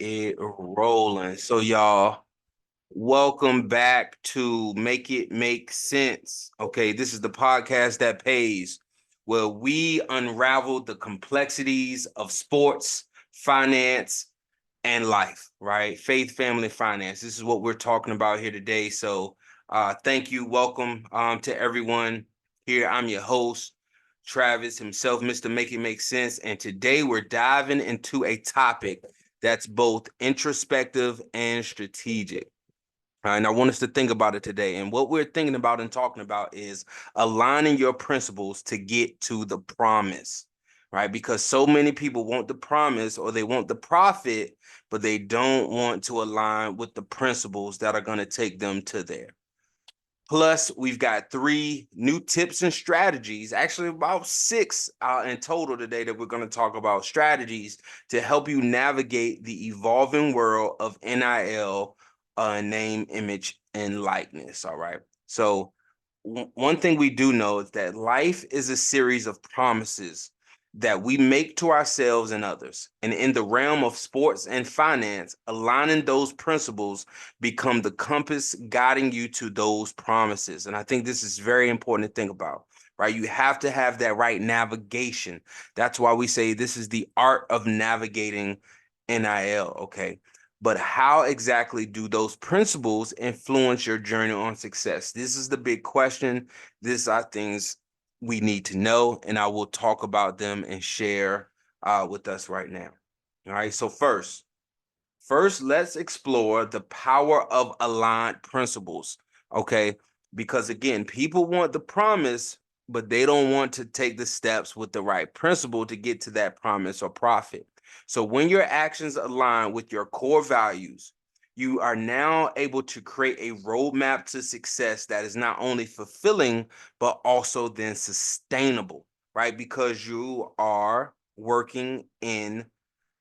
it rolling. So y'all, welcome back to Make It Make Sense. Okay, this is the podcast that pays, where we unravel the complexities of sports, finance, and life, right? Faith, family, finance. This is what we're talking about here today. So thank you. Welcome to everyone here. I'm your host, Travis himself, Mr. Make It Make Sense. And today we're diving into a topic that's both introspective and strategic. And I want us to think about it today. And what we're thinking about and talking about is aligning your principles to get to the promise, right? Because so many people want the promise or they want the profit, but they don't want to align with the principles that are going to take them to there. Plus, we've got 3 new tips and strategies, actually about 6 in total today that we're going to talk about strategies to help you navigate the evolving world of NIL, name, image, and likeness. All right. So one thing we do know is that life is a series of promises that we make to ourselves and others. And in the realm of sports and finance, aligning those principles become the compass guiding you to those promises. And I think this is very important to think about, right? You have to have that right navigation. That's why we say this is the art of navigating NIL, okay? But how exactly do those principles influence your journey on success? This is the big question. These are things we need to know, and I will talk about them and share with us right now. All right, so first, let's explore the power of aligned principles, okay? Because again, people want the promise, but they don't want to take the steps with the right principle to get to that promise or profit. So when your actions align with your core values, you are now able to create a roadmap to success that is not only fulfilling, but also then sustainable, right? Because you are working in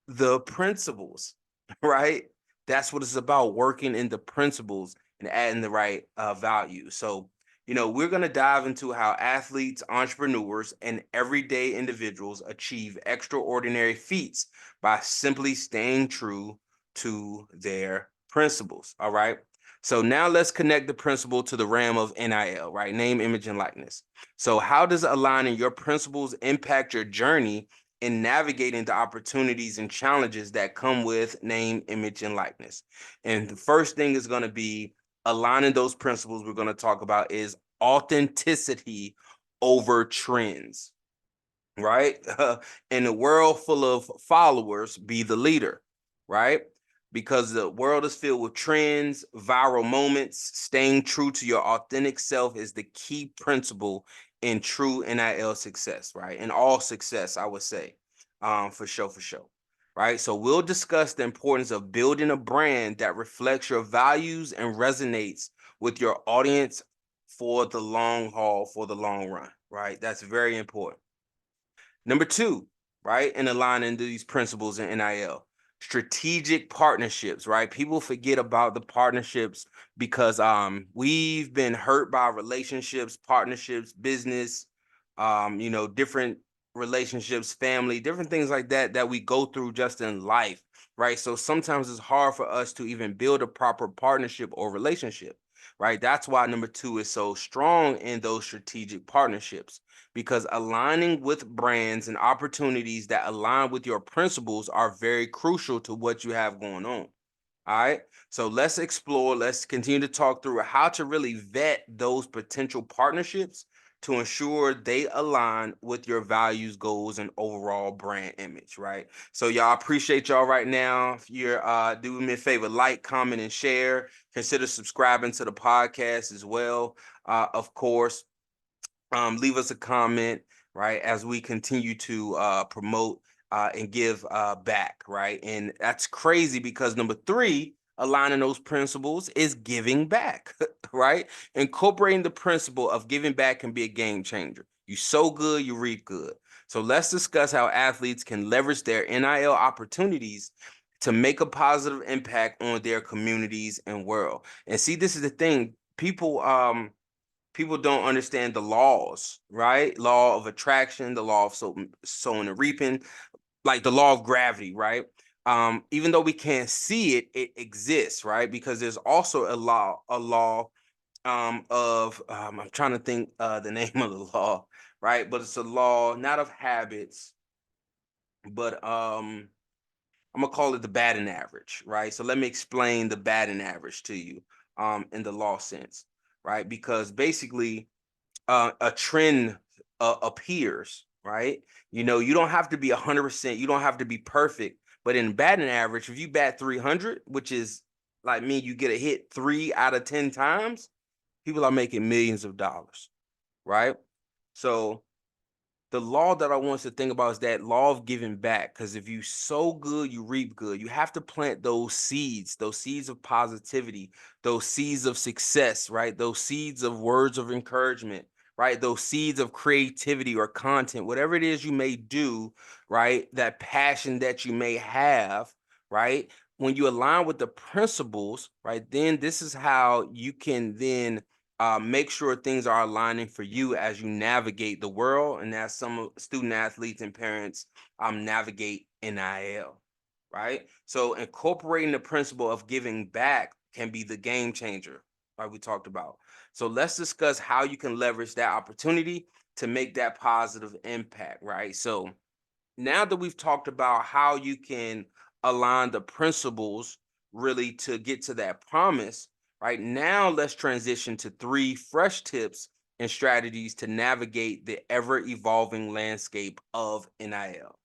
the principles, right? That's what it's about, working in the principles and adding the right value. So, we're going to dive into how athletes, entrepreneurs, and everyday individuals achieve extraordinary feats by simply staying true to their principles. All right. So now let's connect the principle to the realm of NIL, right? Name, image, and likeness. So how does aligning your principles impact your journey in navigating the opportunities and challenges that come with name, image, and likeness? And the first thing is going to be aligning those principles we're going to talk about is authenticity over trends, right? In a world full of followers, be the leader, right? Because the world is filled with trends, viral moments. Staying true to your authentic self is the key principle in true NIL success, right? In all success, I would say, for sure, right? So we'll discuss the importance of building a brand that reflects your values and resonates with your audience for the long haul, for the long run, right? That's very important. Number 2, right, in aligning these principles in NIL, strategic partnerships, right? People forget about the partnerships because we've been hurt by relationships, partnerships, business, different relationships, family, different things like that that we go through just in life, right? So sometimes it's hard for us to even build a proper partnership or relationship, right? That's why number 2 is so strong in those strategic partnerships, because aligning with brands and opportunities that align with your principles are very crucial to what you have going on. All right. So let's continue to talk through how to really vet those potential partnerships to ensure they align with your values, goals, and overall brand image, right? So y'all, appreciate y'all right now. If you're doing me a favor, like, comment, and share. Consider subscribing to the podcast as well. Of course, leave us a comment, right, as we continue to promote and give back, right? And that's crazy because number 3, aligning those principles, is giving back, right? Incorporating the principle of giving back can be a game changer. You sow good, you reap good. So let's discuss how athletes can leverage their NIL opportunities to make a positive impact on their communities and world. And see, this is the thing. People don't understand the laws, right? Law of attraction, the law of sowing and reaping, like the law of gravity, right? Even though we can't see it, it exists, right? Because there's also a law of I'm trying to think the name of the law, right? But it's a law not of habits, but I'm gonna call it the batting average, right? So let me explain the batting average to you in the law sense, right? Because basically a trend appears, right? You know, you don't have to be 100%, you don't have to be perfect, but in batting average, if you bat 300, which is like me, you get a hit 3 out of 10 times, people are making millions of dollars, right? So the law that I want us to think about is that law of giving back. Because if you sow good, you reap good. You have to plant those seeds of positivity, those seeds of success, right? Those seeds of words of encouragement, right? Those seeds of creativity or content, whatever it is you may do, right? That passion that you may have, right? When you align with the principles, right? Then this is how you can then make sure things are aligning for you as you navigate the world and as some student athletes and parents navigate NIL, right? So incorporating the principle of giving back can be the game changer, like we talked about. So let's discuss how you can leverage that opportunity to make that positive impact, right? So now that we've talked about how you can align the principles really to get to that promise, right? Now let's transition to 3 fresh tips and strategies to navigate the ever evolving landscape of NIL.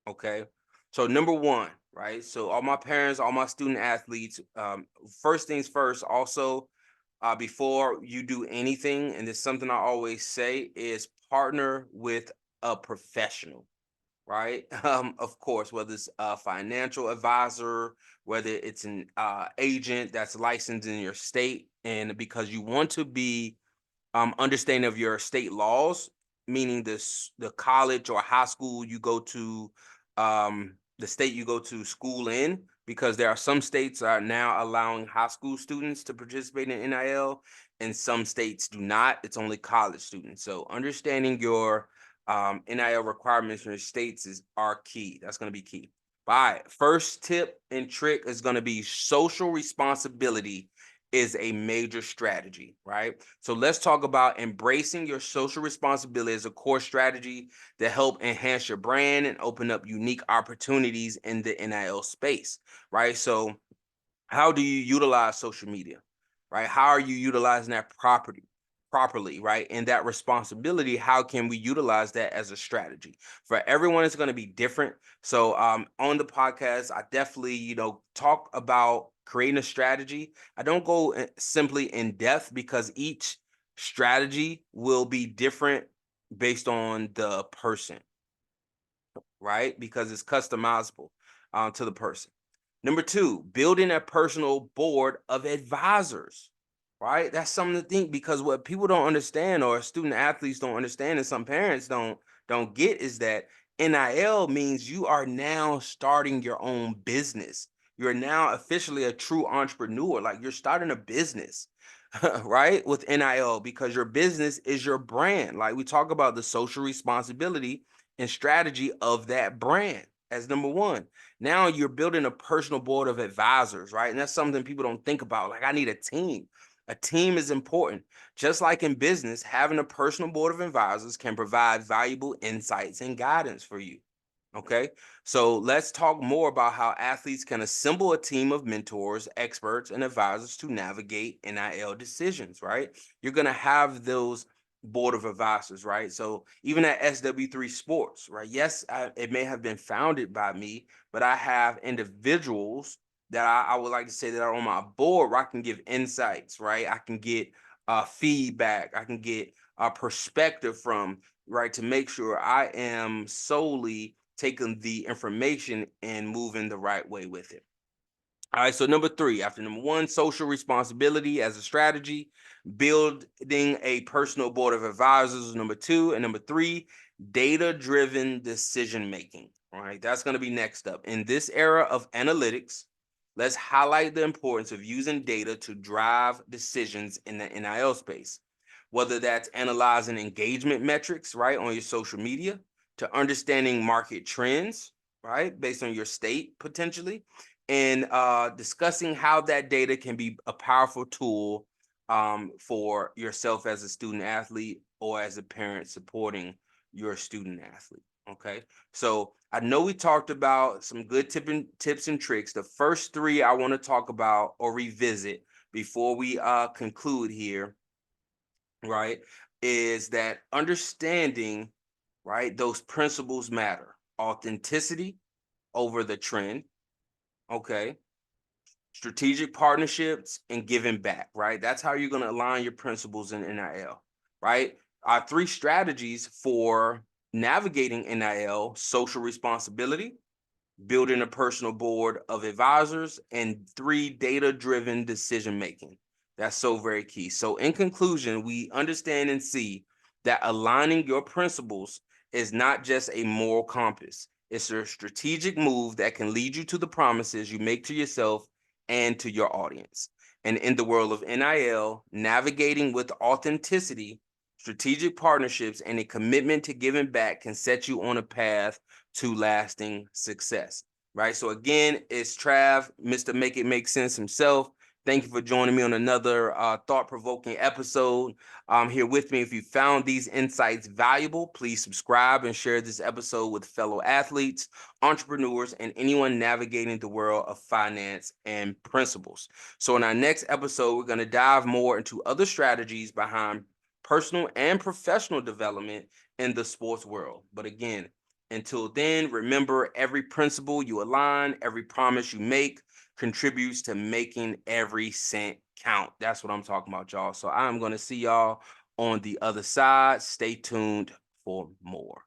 Okay. So number 1, right? So all my parents, all my student athletes, first things first, also before you do anything, and it's something I always say, is partner with a professional, right? Of course, whether it's a financial advisor, whether it's an agent that's licensed in your state, and because you want to be understanding of your state laws, meaning the college or high school you go to, the state you go to school in, because there are some states are now allowing high school students to participate in NIL, and some states do not. It's only college students. So understanding your NIL requirements in your states are key. That's going to be key. All right. First tip and trick is going to be social responsibility is a major strategy, right? So let's talk about embracing your social responsibility as a core strategy to help enhance your brand and open up unique opportunities in the NIL space, right? So how do you utilize social media, right? How are you utilizing that properly, right? And that responsibility, how can we utilize that as a strategy? For everyone, it's going to be different. So on the podcast, I definitely, talk about creating a strategy. I don't go simply in depth because each strategy will be different based on the person, right? Because it's customizable to the person. Number 2, building a personal board of advisors, right? That's something to think, because what people don't understand, or student athletes don't understand, and some parents don't get, is that NIL means you are now starting your own business. You're now officially a true entrepreneur. Like, you're starting a business, right? With NIL, because your business is your brand. Like, we talk about the social responsibility and strategy of that brand as number 1. Now you're building a personal board of advisors, right? And that's something people don't think about. Like, I need a team. A team is important. Just like in business, having a personal board of advisors can provide valuable insights and guidance for you. Okay, so let's talk more about how athletes can assemble a team of mentors, experts, and advisors to navigate NIL decisions, right? You're going to have those board of advisors, right? So even at SW3 Sports, right? Yes, it may have been founded by me, but I have individuals that I would like to say that are on my board where I can give insights, right? I can get feedback, I can get a perspective from, right, to make sure I am solely taking the information and moving the right way with it. All right, so number 3, after number 1, social responsibility as a strategy, building a personal board of advisors, number 2, and number 3, data-driven decision making. All right, that's going to be next up. In this era of analytics, let's highlight the importance of using data to drive decisions in the NIL space, whether that's analyzing engagement metrics, right, on your social media, to understanding market trends, right? Based on your state potentially, and discussing how that data can be a powerful tool for yourself as a student athlete or as a parent supporting your student athlete. Okay, so I know we talked about some good tips and tricks. The first three I want to talk about or revisit before we conclude here, right, is that understanding, right, those principles matter. Authenticity over the trend, okay? Strategic partnerships and giving back, right? That's how you're going to align your principles in NIL, right? Our three strategies for navigating NIL: social responsibility, building a personal board of advisors, and three, data-driven decision making. That's so very key. So in conclusion, we understand and see that aligning your principles is not just a moral compass. It's a strategic move that can lead you to the promises you make to yourself and to your audience. And in the world of NIL, navigating with authenticity, strategic partnerships, and a commitment to giving back can set you on a path to lasting success, right? So again, it's Trav, Mr. Make It Make Sense himself. Thank you for joining me on another thought-provoking episode. Here with me. If you found these insights valuable, please subscribe and share this episode with fellow athletes, entrepreneurs, and anyone navigating the world of finance and principles. So in our next episode, we're going to dive more into other strategies behind personal and professional development in the sports world. But again, until then, remember, every principle you align, every promise you make contributes to making every cent count. That's what I'm talking about, y'all. So I'm going to see y'all on the other side. Stay tuned for more.